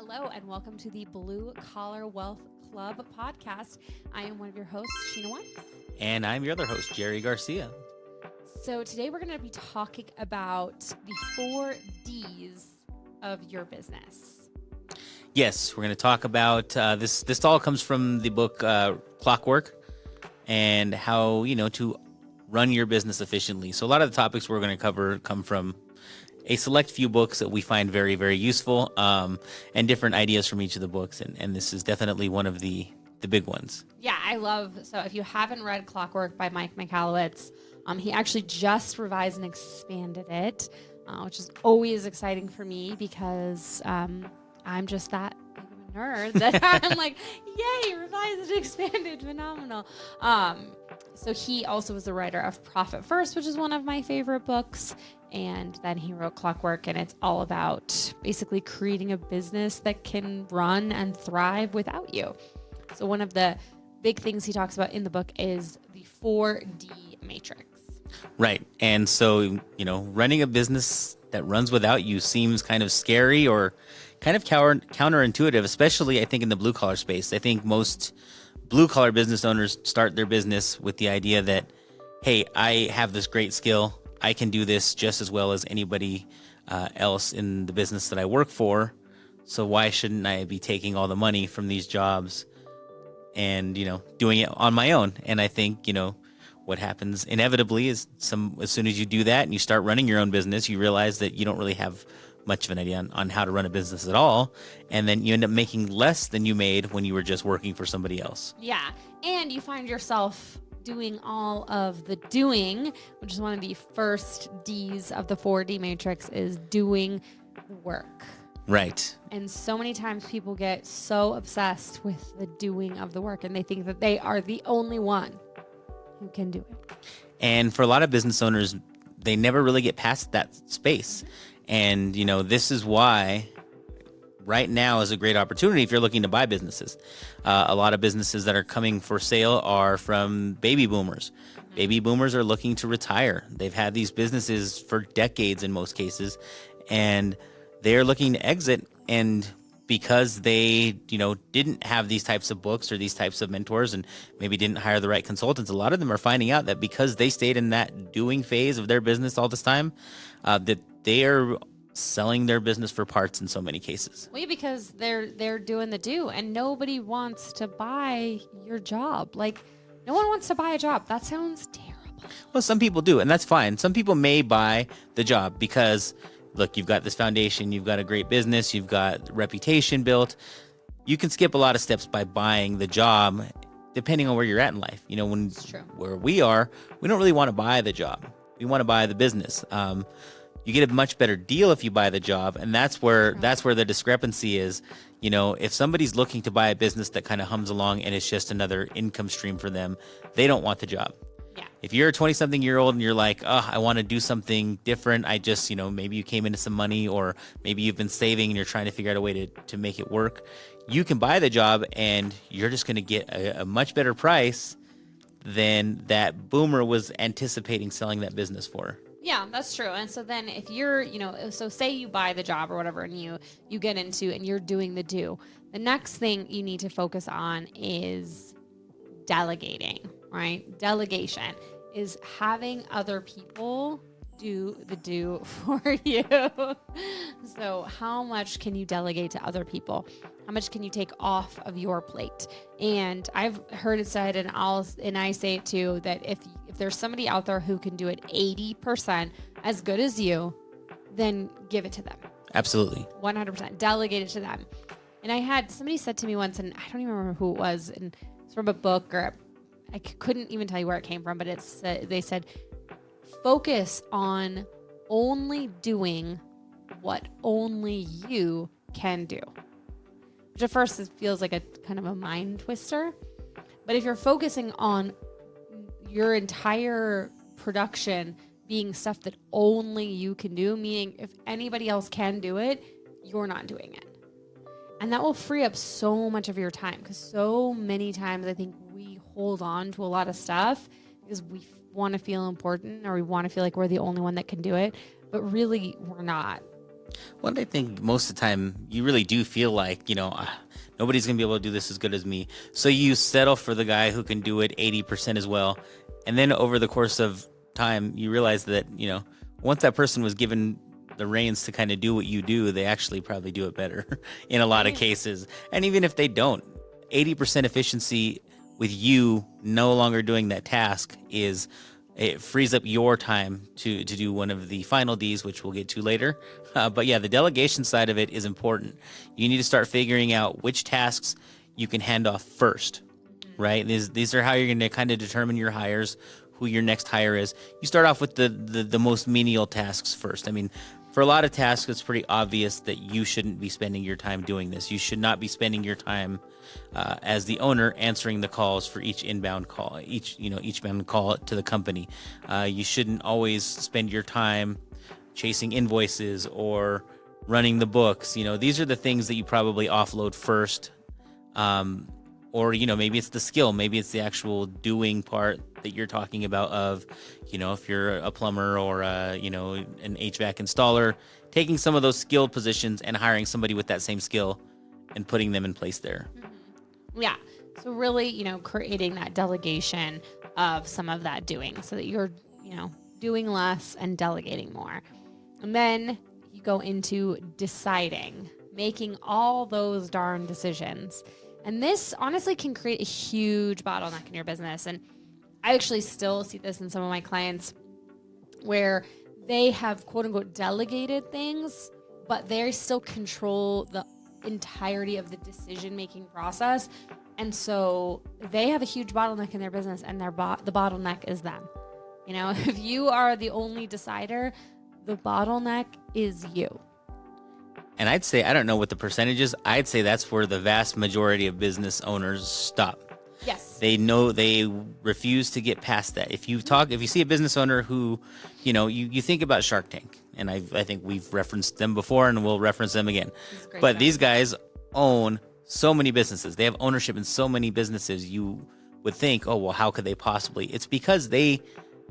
Hello, and welcome to the Blue Collar Wealth Club podcast. I am one of your hosts, Sheena White. And I'm your other host, Jerry Garcia. So today we're going to be talking about the 4 Ds of your business. Yes, we're going to talk about this. This all comes from the book Clockwork and how, to run your business efficiently. So a lot of the topics we're going to cover come from a select few books that we find very, very useful, and different ideas from each of the books. And this is definitely one of the big ones. Yeah, so if you haven't read Clockwork by Mike Michalowicz, he actually just revised and expanded it, which is always exciting for me because I'm just that big of a nerd that I'm like, yay, revised and expanded, phenomenal. So he also was the writer of Profit First, which is one of my favorite books. And then he wrote Clockwork, and it's all about basically creating a business that can run and thrive without you. So one of the big things he talks about in the book is the 4D matrix. Right. And so, running a business that runs without you seems kind of scary or kind of counterintuitive, especially I think in the blue collar space. I think most blue collar business owners start their business with the idea that, hey, I have this great skill. I can do this just as well as anybody else in the business that I work for. So why shouldn't I be taking all the money from these jobs and, doing it on my own? And I think, what happens inevitably is as soon as you do that and you start running your own business, you realize that you don't really have much of an idea on how to run a business at all. And then you end up making less than you made when you were just working for somebody else. Yeah. And you find yourself doing all of the doing, which is one of the first D's of the 4D matrix, is doing the work. Right. And so many times people get so obsessed with the doing of the work, and they think that they are the only one who can do it. And for a lot of business owners, they never really get past that space. And, this is why right now is a great opportunity if you're looking to buy businesses. A lot of businesses that are coming for sale are from baby boomers. Mm-hmm. Baby boomers are looking to retire. They've had these businesses for decades in most cases, and they're looking to exit. And because they, didn't have these types of books or these types of mentors and maybe didn't hire the right consultants, a lot of them are finding out that because they stayed in that doing phase of their business all this time, that they are selling their business for parts in so many cases. Well, because they're doing the do, and nobody wants to buy your job. Like, no one wants to buy a job. That sounds terrible. Well, some people do, and that's fine. Some people may buy the job because, look, you've got this foundation, you've got a great business, you've got reputation built. You can skip a lot of steps by buying the job, depending on where you're at in life. Where we are, we don't really want to buy the job. We want to buy the business. You get a much better deal if you buy the job, and that's where the discrepancy is. If somebody's looking to buy a business that kind of hums along and it's just another income stream for them, they don't want the job. Yeah. If you're a 20-something-year-old and you're like, oh, I want to do something different, I just, maybe you came into some money, or maybe you've been saving and you're trying to figure out a way to make it work, you can buy the job and you're just going to get a much better price than that boomer was anticipating selling that business for. Yeah, that's true. And so then if you're, so say you buy the job or whatever, and you get into and you're doing the do, the next thing you need to focus on is delegating, right? Delegation is having other people do the do for you. So how much can you delegate to other people? How much can you take off of your plate? And I've heard it said, and I say it too, that if there's somebody out there who can do it 80% as good as you, then give it to them. Absolutely. 100%. Delegate it to them. And I had somebody said to me once, and I don't even remember who it was, and it's from a book, or I couldn't even tell you where it came from, but they said, focus on only doing what only you can do. Which at first it feels like a kind of a mind twister. But if you're focusing on your entire production being stuff that only you can do, meaning if anybody else can do it, you're not doing it. And that will free up so much of your time, because so many times I think we hold on to a lot of stuff because we want to feel important, or we want to feel like we're the only one that can do it, but really we're not. Well, I think most of the time you really do feel like, nobody's going to be able to do this as good as me. So you settle for the guy who can do it 80% as well. And then over the course of time, you realize that, once that person was given the reins to kind of do what you do, they actually probably do it better in a lot of cases. And even if they don't, 80% efficiency with you no longer doing that task it frees up your time to do one of the final D's, which we'll get to later. But yeah, the delegation side of it is important. You need to start figuring out which tasks you can hand off first, right? These are how you're going to kind of determine your hires, who your next hire is. You start off with the most menial tasks first. I mean, for a lot of tasks, it's pretty obvious that you shouldn't be spending your time doing this. You should not be spending your time as the owner answering the calls for each inbound call, each inbound call to the company. You shouldn't always spend your time chasing invoices or running the books. These are the things that you probably offload first. Or, maybe it's the skill, maybe it's the actual doing part that you're talking about of, if you're a plumber or, an HVAC installer, taking some of those skilled positions and hiring somebody with that same skill and putting them in place there. Yeah. So really, creating that delegation of some of that doing so that you're, doing less and delegating more. And then you go into deciding, making all those darn decisions. And this honestly can create a huge bottleneck in your business. And I actually still see this in some of my clients where they have quote unquote delegated things, but they still control the entirety of the decision-making process. And so they have a huge bottleneck in their business, and the bottleneck is them. If you are the only decider, the bottleneck is you. And I'd say, I don't know what the percentage is. I'd say that's where the vast majority of business owners stop. Yes. They know they refuse to get past that. If you see a business owner who, you think about Shark Tank, and I think we've referenced them before and we'll reference them again. But these guys own so many businesses. They have ownership in so many businesses. You would think, oh, well, how could they possibly? It's because they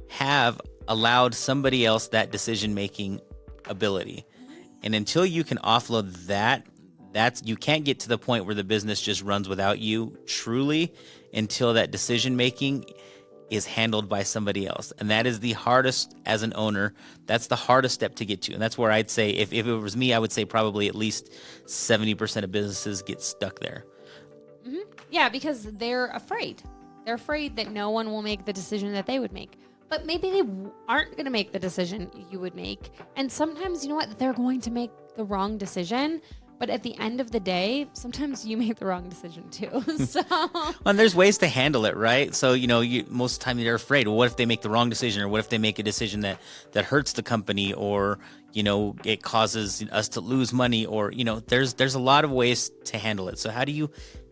have allowed somebody else that decision-making ability. And until you can offload you can't get to the point where the business just runs without you truly until that decision making is handled by somebody else. And that is the hardest as an owner. That's the hardest step to get to. And that's where I'd say, if it was me, I would say probably at least 70% of businesses get stuck there. Mm-hmm. Yeah, because they're afraid. They're afraid that no one will make the decision that they would make. But maybe they aren't going to make the decision you would make. And sometimes, they're going to make the wrong decision. But at the end of the day, sometimes you make the wrong decision too. So, and there's ways to handle it, right? So, most of the time you're afraid. Well, what if they make the wrong decision, or what if they make a decision that hurts the company, or, it causes us to lose money, or, there's a lot of ways to handle it. So how do you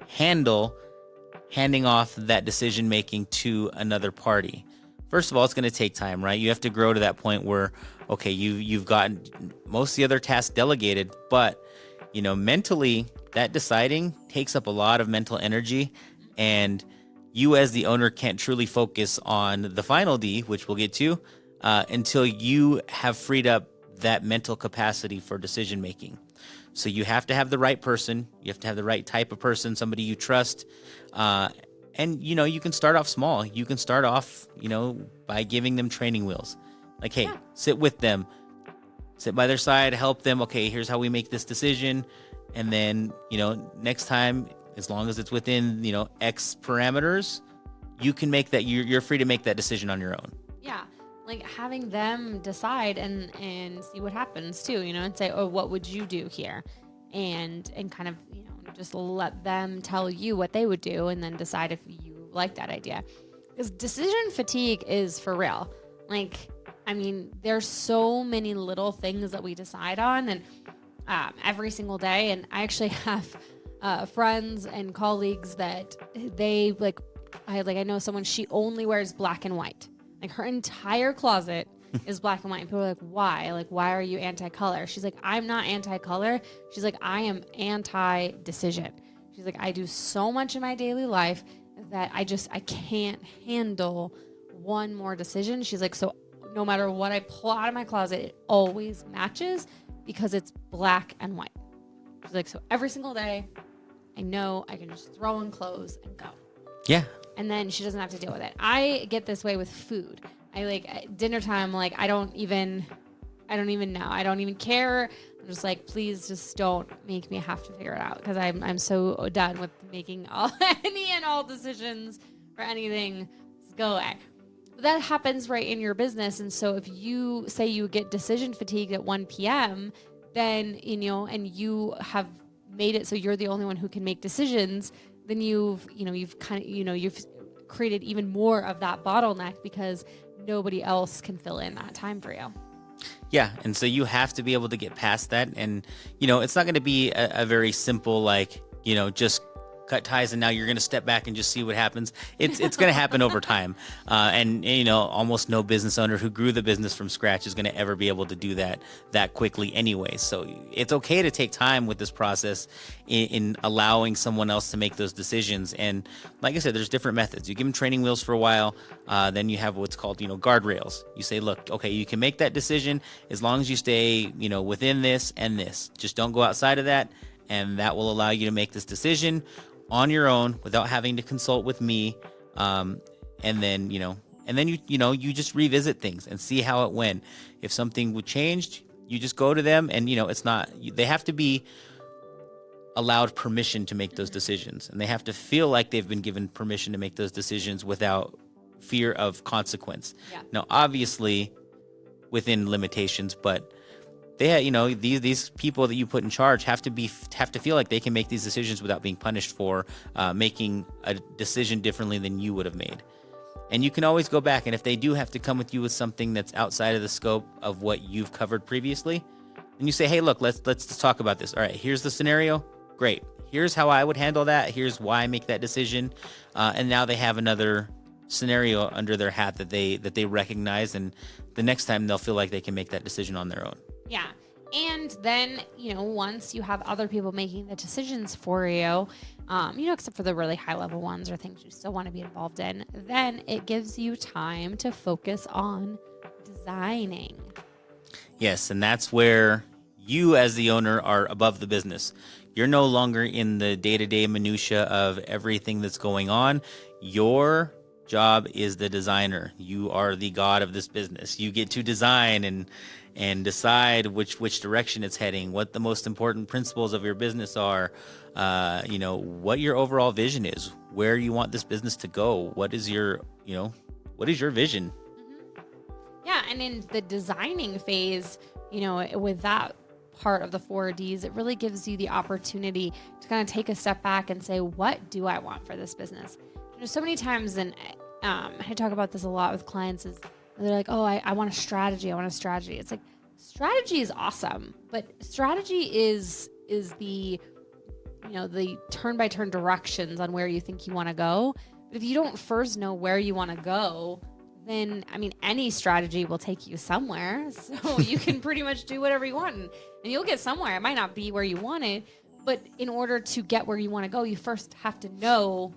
handle handing off that decision making to another party? First of all, it's going to take time, right? You have to grow to that point where, okay, you've gotten most of the other tasks delegated, but mentally, that deciding takes up a lot of mental energy, and you as the owner can't truly focus on the final D, which we'll get to, until you have freed up that mental capacity for decision making. So you have to have the right person. You have to have the right type of person, somebody you trust. And, you can start off small. You can start off, by giving them training wheels. Like, hey, sit with them. Sit by their side, help them. Okay, here's how we make this decision. And then, next time, as long as it's within, X parameters, you can make that, you're free to make that decision on your own. Yeah. Like having them decide and see what happens too, and say, oh, what would you do here? And kind of, just let them tell you what they would do and then decide if you like that idea. Because decision fatigue is for real. There's so many little things that we decide on and every single day. And I actually have friends and colleagues that they I know someone, she only wears black and white. Like her entire closet is black and white. And people are like, why? Like, why are you anti-color? She's like, I'm not anti-color. She's like, I am anti-decision. She's like, I do so much in my daily life that I can't handle one more decision. She's like, so no matter what I pull out of my closet, it always matches because it's black and white. She's like, so every single day, I know I can just throw in clothes and go. Yeah. And then she doesn't have to deal with it. I get this way with food. I like at dinner time, like I don't even know. I don't even care. I'm just like, please just don't make me have to figure it out, because I'm so done with making any and all decisions for anything. Just go away. But that happens right in your business. And so if you say you get decision fatigue at 1 p.m., then, and you have made it so you're the only one who can make decisions, then you've created even more of that bottleneck, because nobody else can fill in that time for you. Yeah. And so you have to be able to get past that. And, it's not going to be a very simple, just cut ties and now you're going to step back and just see what happens. It's going to happen over time. And almost no business owner who grew the business from scratch is going to ever be able to do that quickly anyway. So it's okay to take time with this process in allowing someone else to make those decisions. And like I said, there's different methods. You give them training wheels for a while. Then you have what's called, guardrails. You say, look, okay, you can make that decision as long as you stay, within this and this. Just don't go outside of that. And that will allow you to make this decision on your own without having to consult with me. And then you just revisit things and see how it went. If something would change, you just go to them, and they have to be allowed permission to make those decisions, and they have to feel like they've been given permission to make those decisions without fear of consequence. Yeah. Now, obviously within limitations, but they, these people that you put in charge have to feel like they can make these decisions without being punished for making a decision differently than you would have made. And you can always go back, and if they do have to come with you with something that's outside of the scope of what you've covered previously, then you say, hey, look, let's talk about this. All right, here's the scenario. Great. Here's how I would handle that. Here's why I make that decision. And now they have another scenario under their hat that they recognize, and the next time they'll feel like they can make that decision on their own. Yeah. And then, once you have other people making the decisions for you, except for the really high level ones or things you still want to be involved in, then it gives you time to focus on designing. Yes. And that's where you as the owner are above the business. You're no longer in the day-to-day minutia of everything that's going on. Your job is the designer. You are the god of this business. You get to design and decide which direction it's heading, what the most important principles of your business are, what your overall vision is, where you want this business to go. What is your vision? Mm-hmm. Yeah. And in the designing phase, with that part of the 4Ds, it really gives you the opportunity to kind of take a step back and say, what do I want for this business? So many times, and I talk about this a lot with clients, is they're like, oh, I want a strategy. I want a strategy. It's like, strategy is awesome, but strategy is the, the turn-by-turn directions on where you think you want to go. But if you don't first know where you want to go, then, any strategy will take you somewhere. So you can pretty much do whatever you want, and you'll get somewhere. It might not be where you want it, but in order to get where you want to go, you first have to know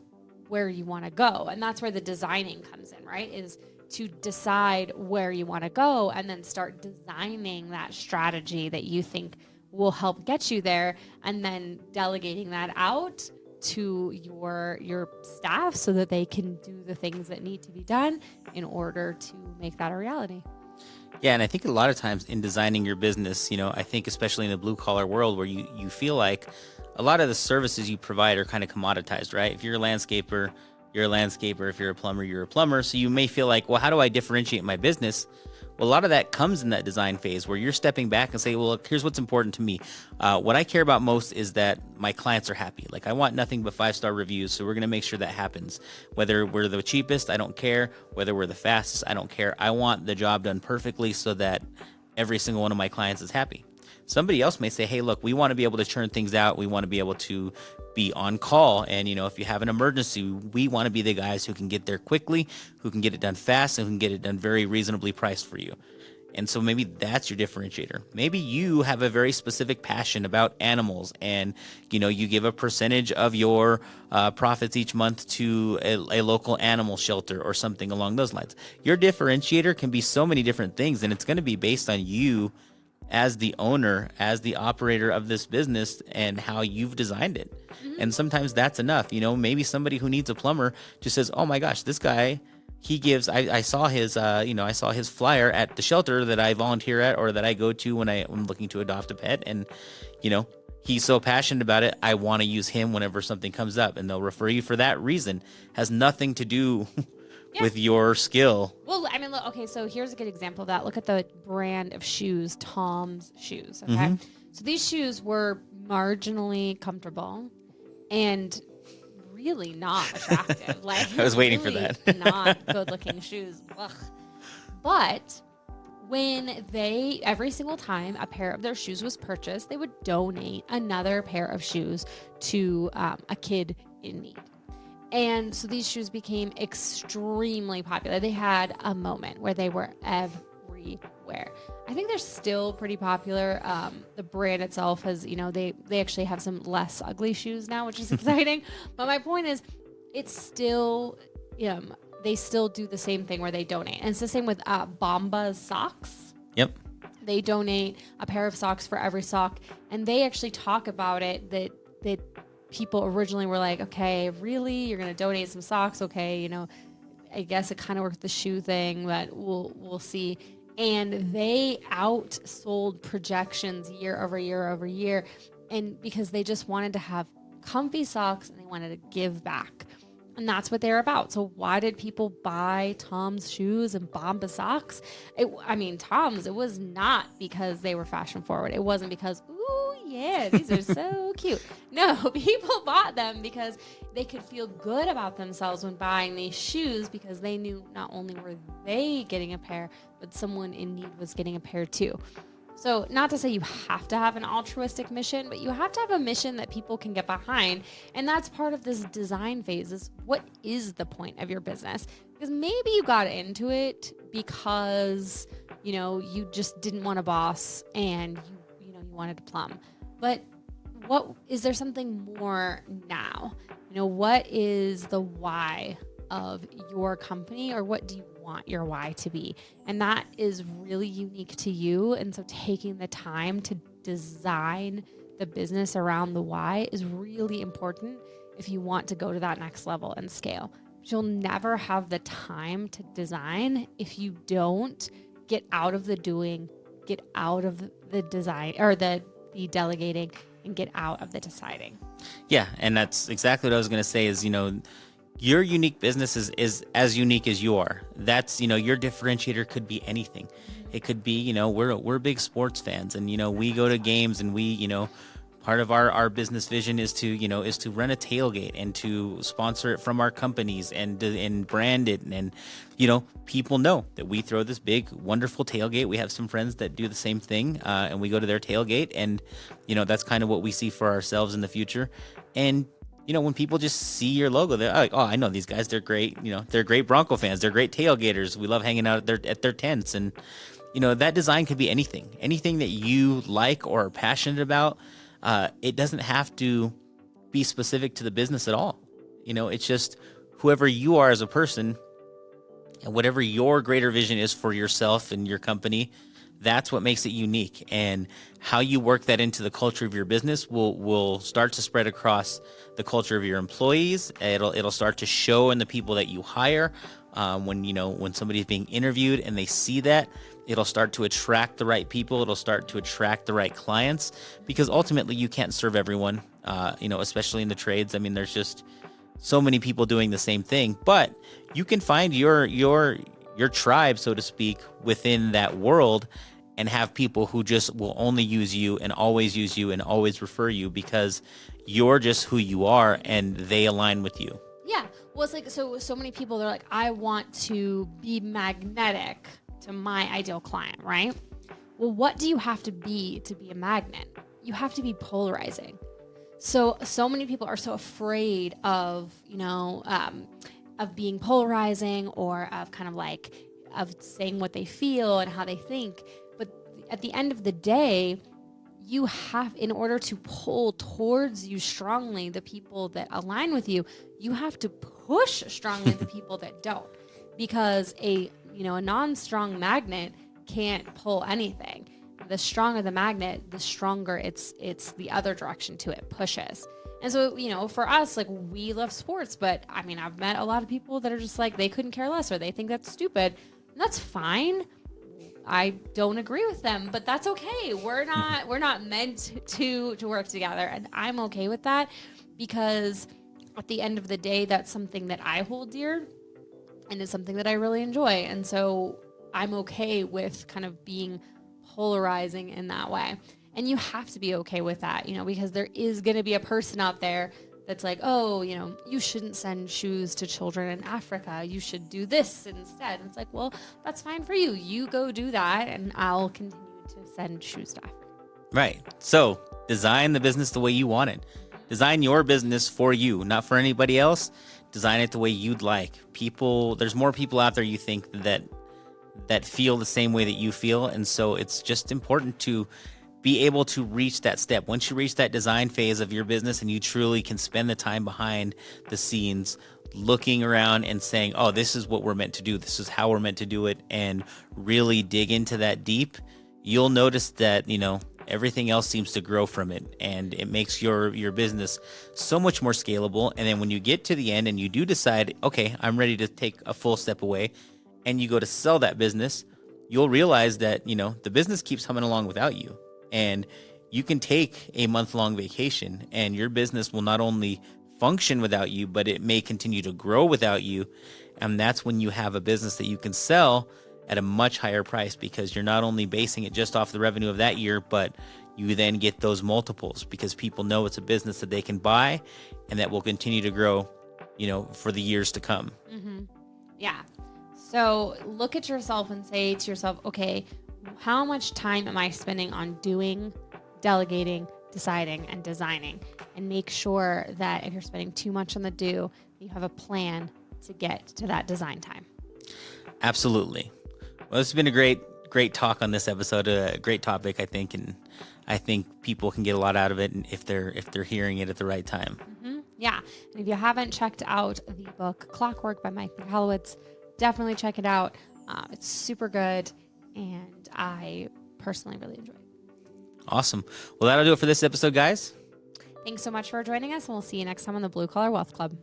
where you want to go. And that's where the designing comes in, right? Is to decide where you want to go and then start designing that strategy that you think will help get you there, and then delegating that out to your staff so that they can do the things that need to be done in order to make that a reality. Yeah, and I think a lot of times in designing your business, I think especially in the blue collar world where you feel like a lot of the services you provide are kind of commoditized, right? If you're a landscaper, you're a landscaper. If you're a plumber, you're a plumber. So you may feel like, well, how do I differentiate my business? Well, a lot of that comes in that design phase where you're stepping back and say, well, look, here's what's important to me. What I care about most is that my clients are happy. Like, I want nothing but 5-star reviews. So we're going to make sure that happens. Whether we're the cheapest, I don't care. Whether we're the fastest, I don't care. I want the job done perfectly so that every single one of my clients is happy. Somebody else may say, hey, look, we want to be able to churn things out. We want to be able to be on call. And, if you have an emergency, we want to be the guys who can get there quickly, who can get it done fast, and who can get it done very reasonably priced for you. And so maybe that's your differentiator. Maybe you have a very specific passion about animals, and, you give a percentage of your profits each month to a local animal shelter or something along those lines. Your differentiator can be so many different things, and it's going to be based on you as the owner, as the operator of this business, and how you've designed it. And sometimes that's enough. Maybe somebody who needs a plumber just says, oh my gosh, this guy, he gives, I saw his, I saw his flyer at the shelter that I volunteer at, or that I go to when I'm looking to adopt a pet. And, he's so passionate about it. I want to use him whenever something comes up, and they'll refer you for that reason. Has nothing to do with your skill. Well, I mean, look, okay, so here's a good example of that. Look at the brand of shoes, Tom's shoes. Okay. Mm-hmm. So these shoes were marginally comfortable and really not attractive. Like, I was waiting for really that. Not good looking shoes. Ugh. But when every single time a pair of their shoes was purchased, they would donate another pair of shoes to a kid in need. And so these shoes became extremely popular. They had a moment where they were everywhere. I think they're still pretty popular. The brand itself has, they actually have some less ugly shoes now, which is exciting. But my point is, it's still, they still do the same thing where they donate. And it's the same with Bombas socks. Yep. They donate a pair of socks for every sock. And they actually talk about it that people originally were like, okay, really? You're going to donate some socks? Okay, I guess it kind of worked the shoe thing, but we'll see. And they outsold projections year over year over year. And because they just wanted to have comfy socks and they wanted to give back. And that's what they're about. So why did people buy Tom's shoes and Bombas socks? Tom's, it was not because they were fashion forward. It wasn't because, ooh, yeah, these are so cute. No, people bought them because they could feel good about themselves when buying these shoes, because they knew not only were they getting a pair, but someone in need was getting a pair too. So not to say you have to have an altruistic mission, but you have to have a mission that people can get behind. And that's part of this design phase, is what is the point of your business? Because maybe you got into it because, you just didn't want a boss and you wanted to plumb. But what is there something more now? What is the why of your company, or what do you want your why to be? And that is really unique to you. And so taking the time to design the business around the why is really important if you want to go to that next level and scale. But you'll never have the time to design if you don't get out of the doing, get out of the design, or the delegating, and get out of the deciding. Yeah, and that's exactly what I was going to say is, your unique business is as unique as you are. That's, your differentiator could be anything. It could be, we're big sports fans, and, we go to games, and we, part of our business vision is to run a tailgate and to sponsor it from our companies and brand it. And, people know that we throw this big, wonderful tailgate. We have some friends that do the same thing, and we go to their tailgate, and, that's kind of what we see for ourselves in the future. And, when people just see your logo, they're like, oh, I know these guys. They're great. They're great Bronco fans. They're great tailgaters. We love hanging out at their tents. And, that design could be anything that you like or are passionate about. It doesn't have to be specific to the business at all. It's just whoever you are as a person, and whatever your greater vision is for yourself and your company, that's what makes it unique. And how you work that into the culture of your business will start to spread across the culture of your employees. It'll start to show in the people that you hire. When somebody's being interviewed and they see that, it'll start to attract the right people. It'll start to attract the right clients, because ultimately you can't serve everyone, especially in the trades. I mean, there's just so many people doing the same thing, but you can find your tribe, so to speak, within that world, and have people who just will only use you and always refer you, because you're just who you are and they align with you. Yeah. Well, it's like, so many people, they're like, I want to be magnetic to my ideal client, right? Well, what do you have to be a magnet? You have to be polarizing. So many people are so afraid of, of being polarizing, or of kind of like, of saying what they feel and how they think. But at the end of the day, you have, in order to pull towards you strongly the people that align with you, you have to push strongly the people that don't, because a non-strong magnet can't pull anything. the stronger the magnet, the stronger it's the other direction to it pushes. And so, for us, like, we love sports, but I mean, I've met a lot of people that are just like, they couldn't care less or they think that's stupid. And that's fine. I don't agree with them, but that's okay. We're not meant to work together, and I'm okay with that, because at the end of the day, that's something that I hold dear and it's something that I really enjoy. And so I'm okay with kind of being polarizing in that way. And you have to be okay with that, because there is going to be a person out there that's like, oh, you shouldn't send shoes to children in Africa. You should do this instead. And it's like, well, that's fine for you. You go do that, and I'll continue to send shoes to Africa. Right. So design the business the way you want it. Design your business for you, not for anybody else. Design it the way you'd like. There's more people out there, you think, that feel the same way that you feel. And so it's just important to be able to reach that step. Once you reach that design phase of your business and you truly can spend the time behind the scenes looking around and saying, oh, this is what we're meant to do. This is how we're meant to do it. And really dig into that deep, you'll notice that, everything else seems to grow from it, and it makes your business so much more scalable. And then when you get to the end and you do decide, okay, I'm ready to take a full step away, and you go to sell that business, you'll realize that, the business keeps humming along without you. And you can take a month-long vacation and your business will not only function without you, but it may continue to grow without you. And that's when you have a business that you can sell at a much higher price, because you're not only basing it just off the revenue of that year, but you then get those multiples because people know it's a business that they can buy and that will continue to grow, for the years to come. Mm-hmm. Yeah. So look at yourself and say to yourself, okay, how much time am I spending on doing, delegating, deciding, and designing? And make sure that if you're spending too much on the do, you have a plan to get to that design time. Absolutely. Well, this has been a great talk on this episode, a great topic, I think, and I think people can get a lot out of it if they're hearing it at the right time. Mm-hmm. Yeah. And if you haven't checked out the book Clockwork by Mike Michalowicz, definitely check it out. It's super good, and I personally really enjoy it. Awesome. Well, that'll do it for this episode, guys. Thanks so much for joining us, and we'll see you next time on the Blue Collar Wealth Club.